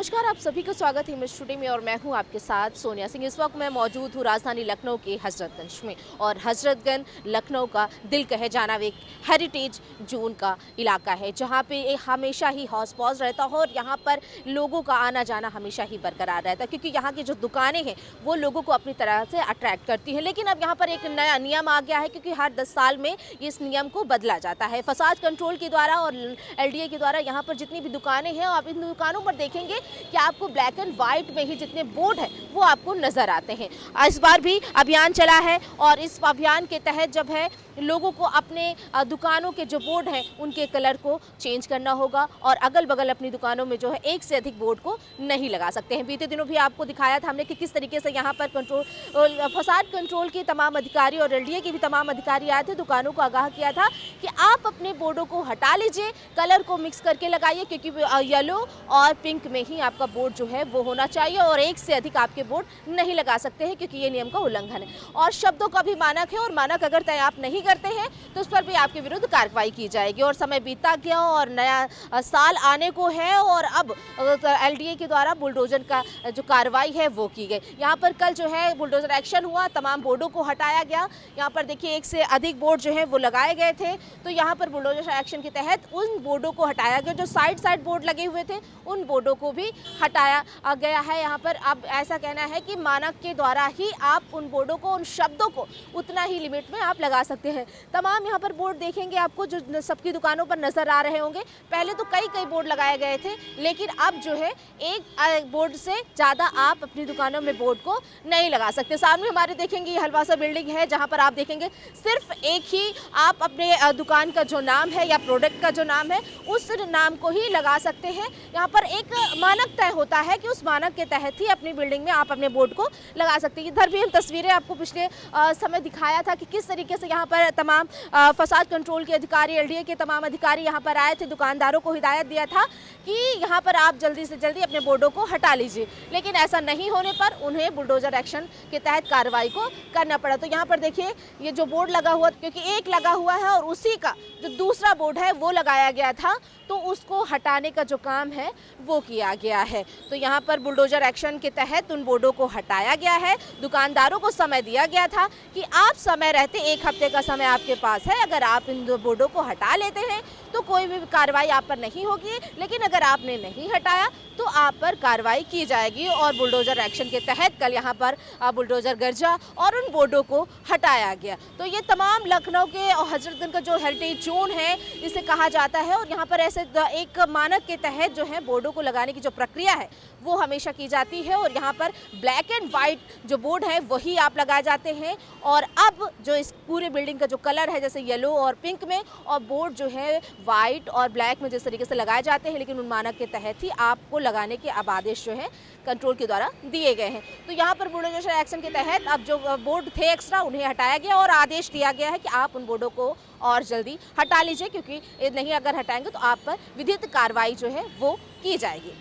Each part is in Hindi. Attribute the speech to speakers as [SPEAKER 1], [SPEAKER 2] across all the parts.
[SPEAKER 1] नमस्कार, आप सभी का स्वागत है इमेज टुडे में और मैं हूं आपके साथ सोनिया सिंह। इस वक्त मैं मौजूद हूं राजधानी लखनऊ के हजरतगंज में और हजरतगंज लखनऊ का दिल कहे जाना एक हेरिटेज जोन का इलाका है जहां पे हमेशा ही हौस पौस रहता है और यहां पर लोगों का आना जाना हमेशा ही बरकरार रहता है क्योंकि यहाँ की जो दुकानें हैं वो लोगों को अपनी तरह से अट्रैक्ट करती हैं। लेकिन अब यहाँ पर एक नया नियम आ गया है क्योंकि हर 10 साल में इस नियम को बदला जाता है। फसाद कंट्रोल के द्वारा और LDA के द्वारा यहाँ पर जितनी भी दुकानें हैं आप इन दुकानों पर देखेंगे कि आपको ब्लैक एंड वाइट में ही जितने बोर्ड हैं वो आपको नजर आते हैं। इस बार भी अभियान चला है और इस अभियान के तहत जब है लोगों को अपने दुकानों के जो बोर्ड हैं उनके कलर को चेंज करना होगा और अगल बगल अपनी दुकानों में जो है एक से अधिक बोर्ड को नहीं लगा सकते हैं। बीते दिनों भी आपको दिखाया था हमने कि किस तरीके से यहाँ पर फसाद कंट्रोल के तमाम अधिकारी और LDA के भी तमाम अधिकारी आए थे, दुकानों को आगाह किया था कि आप अपने बोर्डों को हटा लीजिए, कलर को मिक्स करके लगाइए क्योंकि येलो और पिंक में ही आपका बोर्ड जो है वो होना चाहिए और एक से अधिक आपके बोर्ड नहीं लगा सकते हैं क्योंकि ये नियम का उल्लंघन है। और शब्दों का भी मानक है और मानक अगर तय आप नहीं करते हैं तो उस पर भी आपके विरुद्ध कार्रवाई की जाएगी। और समय बीता गया और नया साल आने को है और अब LDA के द्वारा बुलडोजर का जो कार्रवाई है वो की गई। यहाँ पर कल जो है बुलडोजर एक्शन हुआ, तमाम बोर्डों को हटाया गया। यहाँ पर देखिए एक से अधिक बोर्ड जो है वो लगाए गए थे, तो यहाँ पर बुलडोजर एक्शन के तहत उन बोर्डों को हटाया गया जो साइड बोर्ड लगे हुए थे, उन बोर्डों को भी हटाया गया है। यहाँ पर अब ऐसा कहना है कि मानक के द्वारा ही आप उन बोर्डों को, उन शब्दों को उतना ही लिमिट में आप लगा सकते हैं। तमाम यहाँ पर बोर्ड देखेंगे आपको जो सबकी दुकानों पर नजर आ रहे होंगे। पहले तो कई बोर्ड लगाए गए थे लेकिन अब जो है एक बोर्ड से ज़्यादा आप अपनी दुकानों में बोर्ड को नहीं लगा सकते। सामने हमारे देखेंगे ये हलवासा बिल्डिंग है जहाँ पर आप देखेंगे सिर्फ एक ही आप अपने दुकान का जो नाम है या प्रोडक्ट का जो नाम है उस नाम को ही लगा सकते हैं। यहाँ पर एक मानक तय होता है कि उस मानक के तहत ही अपनी बिल्डिंग में आप अपने बोर्ड को लगा सकते हैं। इधर भी हम तस्वीरें आपको पिछले समय दिखाया था कि किस तरीके से यहाँ पर तमाम फसाद कंट्रोल के अधिकारी, LDA के तमाम अधिकारी यहाँ पर आए थे, दुकानदारों को हिदायत दिया था कि यहाँ पर आप जल्दी से जल्दी अपने बोर्डों को हटा लीजिए। लेकिन ऐसा नहीं होने पर उन्हें बुलडोजर एक्शन के तहत कार्रवाई को करना पड़ा। तो यहाँ पर देखिए ये जो बोर्ड लगा हुआ, क्योंकि एक लगा हुआ है और उसी का जो दूसरा बोर्ड है वो लगाया गया था, तो उसको हटाने का जो काम है वो किया गया है। तो यहाँ पर बुलडोजर एक्शन के तहत उन बोर्डों को हटाया गया है। दुकानदारों को समय दिया गया था कि आप समय रहते, 1 हफ्ते का समय आपके पास है, अगर आप इन बोर्डों को हटा लेते हैं तो कोई भी कार्रवाई आप पर नहीं होगी, लेकिन अगर आपने नहीं हटाया तो आप पर कार्रवाई की जाएगी। और बुलडोजर एक्शन के तहत कल यहाँ पर बुलडोजर गरजा और उन बोर्डों को हटाया गया। तो ये तमाम लखनऊ के और हजरतगंज का जो हेरिटेज जोन है इसे कहा जाता है और यहाँ पर ऐसे एक मानक के तहत जो है बोर्डों को लगाने की जो प्रक्रिया है वो हमेशा की जाती है और यहाँ पर ब्लैक एंड वाइट जो बोर्ड है वही आप लगाए जाते हैं। और अब जो इस पूरे बिल्डिंग का जो कलर है जैसे येलो और पिंक में, और बोर्ड जो है वाइट और ब्लैक में जिस तरीके से लगाए जाते हैं, लेकिन उन मानक के तहत ही आपको लगाने के अब आदेश जो है कंट्रोल के द्वारा दिए गए हैं। तो यहाँ पर बुलडोजर एक्शन के तहत अब जो बोर्ड थे एक्स्ट्रा उन्हें हटाया गया और आदेश दिया गया है कि आप उन बोर्डों को और जल्दी हटा लीजिए क्योंकि नहीं अगर हटाएंगे तो आप पर विधिक कार्रवाई जो है वो की जाएगी।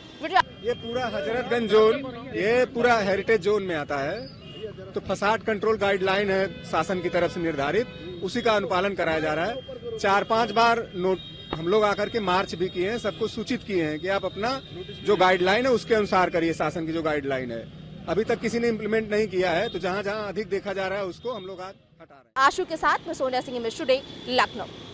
[SPEAKER 2] ये पूरा हजरतगंज जोन, ये पूरा हेरिटेज जोन में आता है, तो फसाद कंट्रोल गाइडलाइन है शासन की तरफ से निर्धारित, उसी का अनुपालन कराया जा रहा है। 4-5 बार नोट हम लोग आकर के मार्च भी किए हैं, सबको सूचित किए हैं कि आप अपना जो गाइडलाइन है उसके अनुसार करिए, शासन की जो गाइडलाइन है। अभी तक किसी ने इम्प्लीमेंट नहीं किया है, तो जहाँ जहाँ अधिक देखा जा रहा है उसको हम लोग आज हटा रहे हैं।
[SPEAKER 1] आशु के साथ मैं सोनिया सिंह, इमेज टुडे, लखनऊ।